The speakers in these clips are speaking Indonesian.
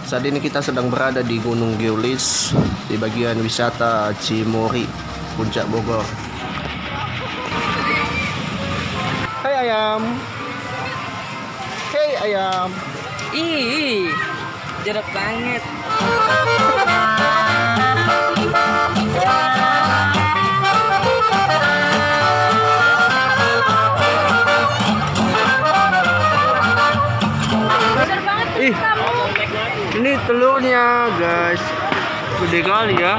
Saat ini kita sedang berada di Gunung Geolis di bagian wisata Cimory, Puncak Bogor. Hai ayam. Hei ayam. Ih, jeruk banget. Besar banget Ih, kamu. ini telurnya guys, gede kali ya.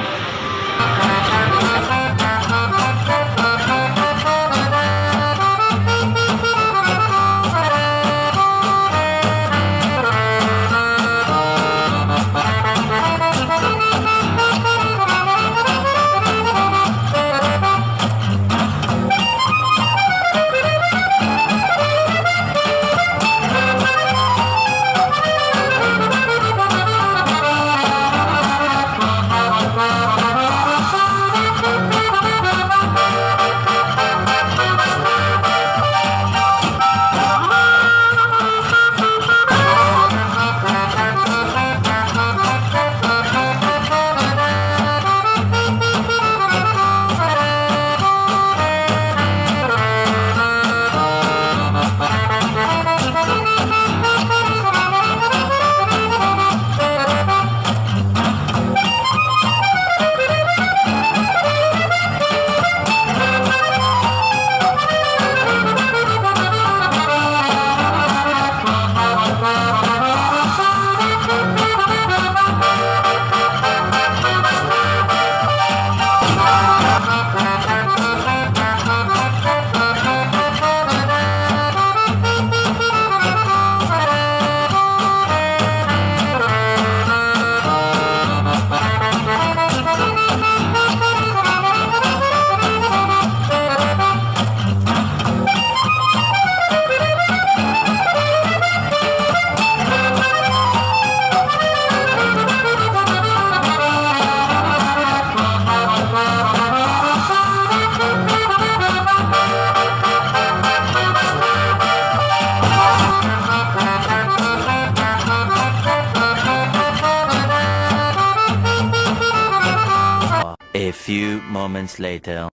A few moments later.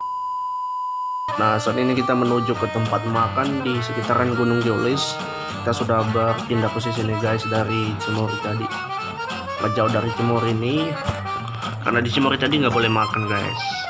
Nah, saat ini kita menuju ke tempat makan di sekitaran Gunung Geolis. Kita sudah berpindah posisi nih guys dari Cimory tadi. Nggak jauh dari Cimory ini, karena di Cimory tadi nggak boleh makan guys.